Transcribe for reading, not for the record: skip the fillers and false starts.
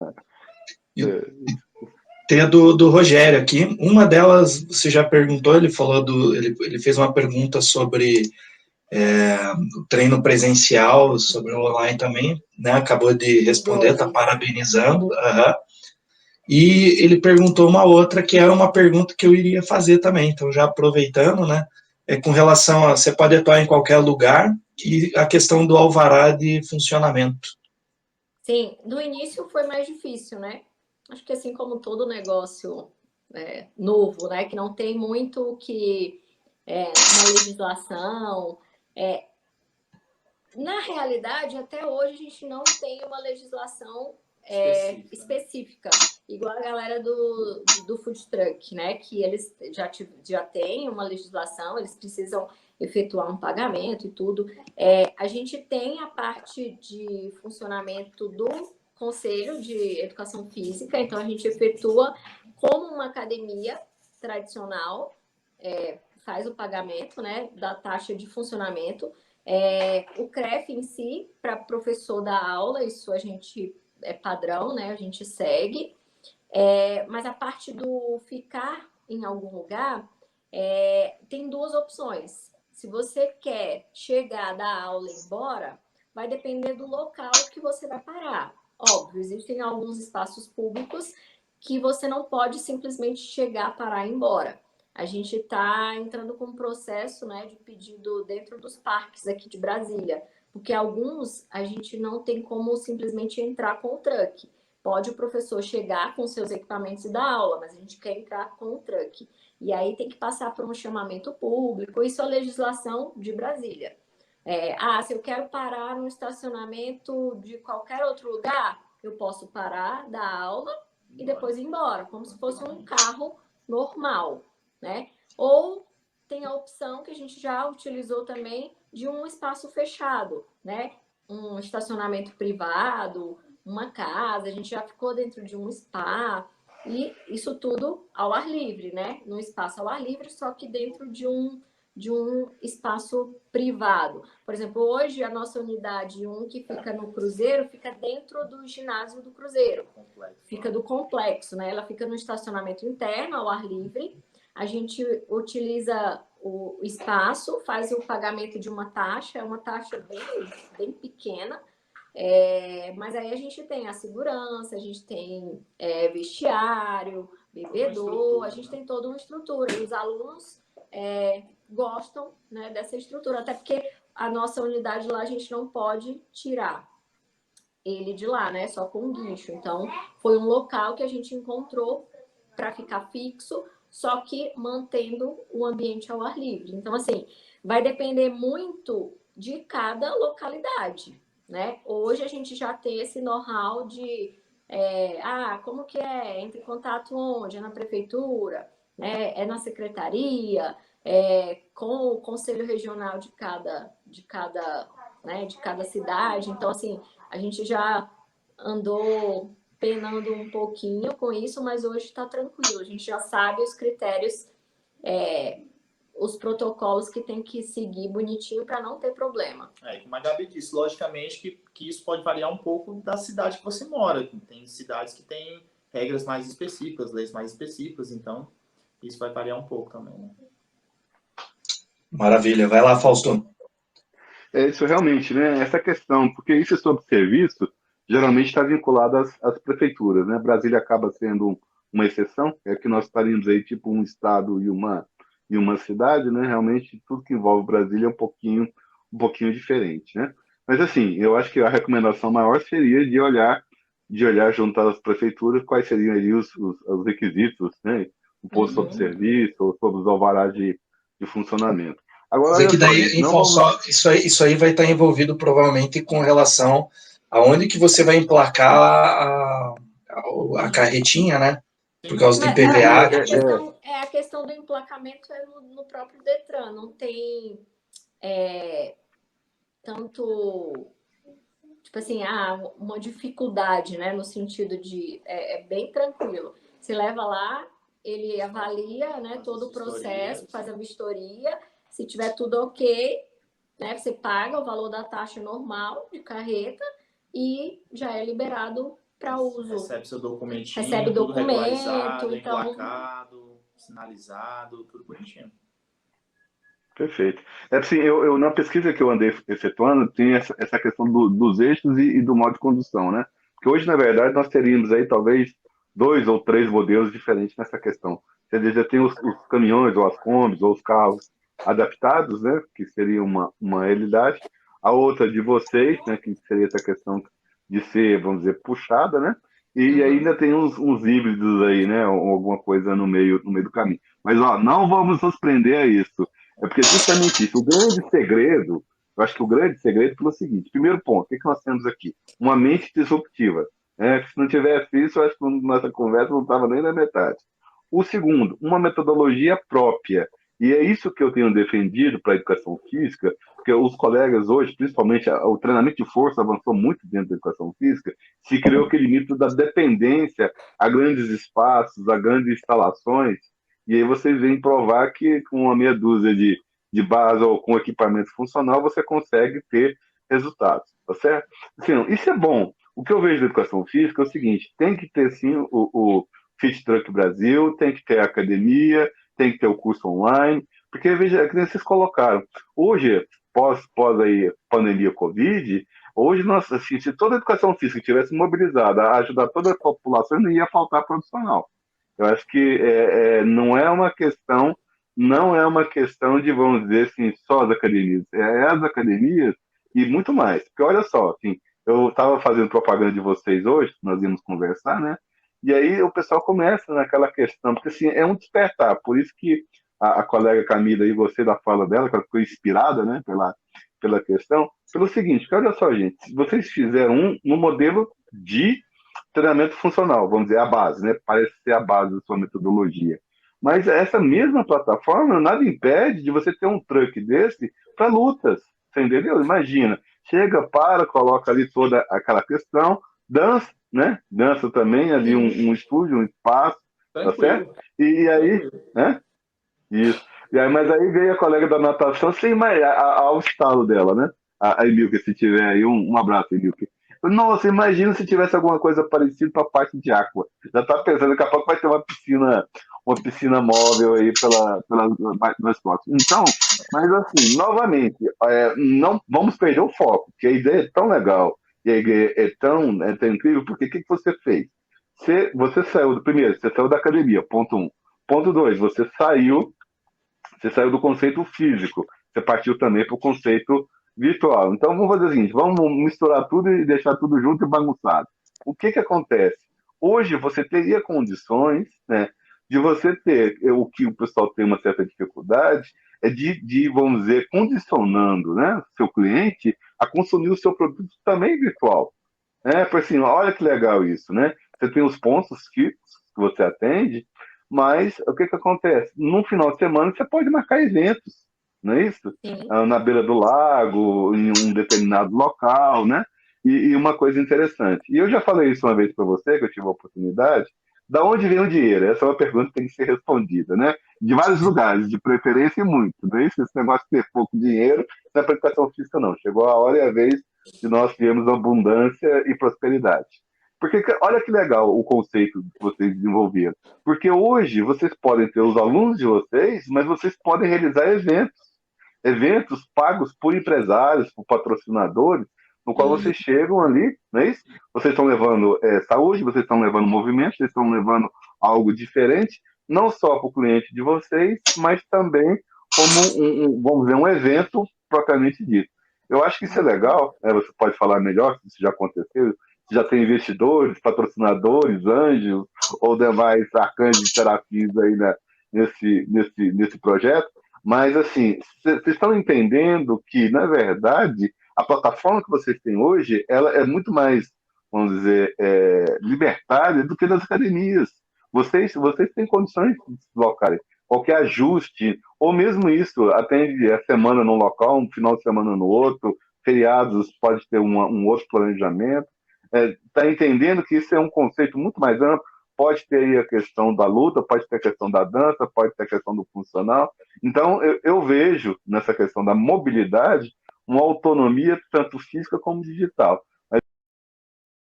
É, Tem a do Rogério aqui. Uma delas, você já perguntou, ele falou ele fez uma pergunta sobre o treino presencial, sobre o online também, né? Acabou de responder, está parabenizando. Uhum. E ele perguntou uma outra que era uma pergunta que eu iria fazer também. Então, já aproveitando, né? Com relação a você pode atuar em qualquer lugar e a questão do alvará de funcionamento. Sim, no início foi mais difícil, né? Acho que assim como todo negócio novo, né? Que não tem muito que uma legislação. Na realidade, até hoje a gente não tem uma legislação específica, igual a galera do food truck, né? Que eles já têm uma legislação, eles precisam efetuar um pagamento e tudo. A gente tem a parte de funcionamento do Conselho de Educação Física, então a gente efetua como uma academia tradicional, faz o pagamento, né, da taxa de funcionamento. O CREF em si, para professor dar aula, isso a gente é padrão, né? A gente segue. Mas a parte do ficar em algum lugar, tem duas opções. Se você quer chegar, dar aula e ir embora, vai depender do local que você vai parar. Óbvio, existem alguns espaços públicos que você não pode simplesmente chegar, parar e ir embora. A gente está entrando com um processo, né, de pedido dentro dos parques aqui de Brasília, porque alguns a gente não tem como simplesmente entrar com o truck. Pode o professor chegar com seus equipamentos e dar aula, mas a gente quer entrar com o truck. E aí tem que passar por um chamamento público, isso é a legislação de Brasília. Se eu quero parar no estacionamento de qualquer outro lugar, eu posso parar, dar aula e depois ir embora, como se fosse um carro normal, né? Ou tem a opção que a gente já utilizou também de um espaço fechado, né? Um estacionamento privado, uma casa, a gente já ficou dentro de um spa, e isso tudo ao ar livre, né? Num espaço ao ar livre, só que dentro de um espaço privado. Por exemplo, hoje a nossa unidade 1, que fica no Cruzeiro, fica dentro do ginásio do Cruzeiro. Fica do complexo, né? Ela fica no estacionamento interno, ao ar livre. A gente utiliza o espaço, faz o pagamento de uma taxa, é uma taxa bem pequena, mas aí a gente tem a segurança, a gente tem vestiário, bebedor, a gente tem toda uma estrutura. E os alunos gostam, né, dessa estrutura, até porque a nossa unidade lá a gente não pode tirar ele de lá, né, só com um guincho. Então, foi um local que a gente encontrou para ficar fixo, só que mantendo o ambiente ao ar livre. Então, assim, vai depender muito de cada localidade, né? Hoje a gente já tem esse know-how de como que entre em contato onde? É na prefeitura, né? É na secretaria, com o conselho regional de cada cidade. Então, assim, a gente já andou penando um pouquinho com isso, mas hoje está tranquilo. A gente já sabe os critérios, os protocolos que tem que seguir bonitinho para não ter problema. Como a Gabi disse, logicamente que isso pode variar um pouco da cidade que você mora. Tem cidades que têm regras mais específicas, leis mais específicas, então isso vai variar um pouco também, né? Maravilha. Vai lá, Fausto. Isso realmente, né? Essa questão, porque isso sobre serviço geralmente está vinculado às prefeituras, né? Brasília acaba sendo uma exceção, que nós estaríamos aí tipo um estado e uma cidade, né? Realmente tudo que envolve Brasília é um pouquinho diferente, né? Mas assim, eu acho que a recomendação maior seria de olhar junto às prefeituras quais seriam ali os requisitos, né? O posto sobre serviço ou sobre os alvarás de funcionamento. Agora, olha que daí, isso aí vai estar envolvido provavelmente com relação aonde que você vai emplacar a carretinha, né? Por causa do IPVA. A questão do emplacamento no próprio Detran, não tem tanto, tipo assim, uma dificuldade, né? No sentido de, é bem tranquilo. Você leva lá, ele avalia, né, todo o processo, faz a vistoria. Se tiver tudo ok, né, você paga o valor da taxa normal de carreta e já é liberado para uso. Recebe seu documentinho, Recebe o tudo documento, regularizado, então... emplacado, sinalizado, tudo bonitinho. Perfeito. É assim, na pesquisa que eu andei efetuando, tem essa questão dos eixos e do modo de condução, né? Porque hoje, na verdade, nós teríamos aí talvez 2 ou 3 modelos diferentes nessa questão. Quer dizer, já tem os caminhões, ou as combis, ou os carros adaptados, né? Que seria uma realidade. A outra de vocês, né? Que seria essa questão de ser, vamos dizer, puxada, né? E ainda tem uns híbridos aí, né? Ou alguma coisa no meio do caminho. Mas, ó, não vamos nos prender a isso. É porque justamente isso, o grande segredo, eu acho que o grande segredo é o seguinte: primeiro ponto, o que nós temos aqui? Uma mente disruptiva. Né? Se não tivesse isso, eu acho que nossa conversa não estava nem na metade. O segundo, uma metodologia própria. E é isso que eu tenho defendido para a educação física, porque os colegas hoje, principalmente o treinamento de força avançou muito dentro da educação física, se criou aquele mito da dependência a grandes espaços, a grandes instalações, e aí vocês vêm provar que com uma meia dúzia de base ou com equipamento funcional você consegue ter resultados, tá certo? Assim, isso é bom. O que eu vejo da educação física é o seguinte: tem que ter sim o Fit Truck Brasil, tem que ter a academia, tem que ter o curso online, porque veja, que nem vocês colocaram. Hoje, pós aí pandemia Covid, hoje nós, assim, se toda a educação física tivesse mobilizada a ajudar toda a população, não ia faltar profissional. Eu acho que não é uma questão de, vamos dizer assim, só as academias. É as academias e muito mais. Porque olha só, assim, eu estava fazendo propaganda de vocês hoje, nós íamos conversar, né? E aí o pessoal começa naquela questão, porque assim, é um despertar. Por isso que a colega Camila, aí, gostei da fala dela, que ela ficou inspirada, né, pela questão, pelo seguinte: que olha só, gente, vocês fizeram um modelo de treinamento funcional, vamos dizer, a base, né? Parece ser a base da sua metodologia. Mas essa mesma plataforma nada impede de você ter um truck desse para lutas, você entendeu? Imagina, chega, coloca ali toda aquela questão, dança, né? Dança também ali um estúdio, um espaço, tá certo? Tranquilo. E aí, Tranquilo. né? Isso. E aí, mas aí veio a colega da natação sem mais ao estalo dela, né? A Emilke, se tiver aí, um abraço, Emilke. Nossa, imagina se tivesse alguma coisa parecida para a parte de água. Já tá pensando, daqui a pouco vai ter uma piscina móvel aí pelas costas. Então, mas assim, novamente, não vamos perder o foco, porque a ideia é tão legal e a ideia é tão incrível, porque o que você fez? Você saiu primeiro, você saiu da academia, ponto 1. Ponto 2, você saiu do conceito físico, você partiu também para o conceito virtual. Então vamos fazer o seguinte: vamos misturar tudo e deixar tudo junto e bagunçado. O que acontece? Hoje você teria condições, né, de você ter o que o pessoal tem uma certa dificuldade, é vamos dizer, condicionando, né, seu cliente a consumir o seu produto também virtual. Porque assim, olha que legal isso, né? Você tem os pontos fixos que você atende, mas o que acontece? No final de semana você pode marcar eventos, não é isso? Sim. Na beira do lago, em um determinado local, né? E uma coisa interessante. E eu já falei isso uma vez para você, que eu tive a oportunidade. Da onde vem o dinheiro? Essa é uma pergunta que tem que ser respondida, né? De vários lugares, de preferência e muito. Não é isso? Esse negócio de ter pouco dinheiro não é para educação física, não. Chegou a hora e a vez de nós termos abundância e prosperidade. Porque olha que legal o conceito que vocês desenvolveram. Porque hoje vocês podem ter os alunos de vocês, mas vocês podem realizar eventos pagos por empresários, por patrocinadores, no qual vocês chegam ali, não é isso? Vocês estão levando saúde, vocês estão levando movimento, vocês estão levando algo diferente, não só para o cliente de vocês, mas também como vamos dizer, um evento propriamente dito. Eu acho que isso é legal, você pode falar melhor se isso já aconteceu, se já tem investidores, patrocinadores, anjos ou demais arcanjos de terapias aí, né, nesse projeto, mas assim, vocês estão entendendo que, na verdade, a plataforma que vocês têm hoje, ela é muito mais, vamos dizer, libertária do que das academias. Vocês têm condições de se deslocarem. Qualquer ajuste, ou mesmo isso, atende a semana num local, um final de semana no outro, feriados pode ter um outro planejamento. Está entendendo que isso é um conceito muito mais amplo. Pode ter aí a questão da luta, pode ter a questão da dança, pode ter a questão do funcional. Então, eu vejo nessa questão da mobilidade uma autonomia tanto física como digital.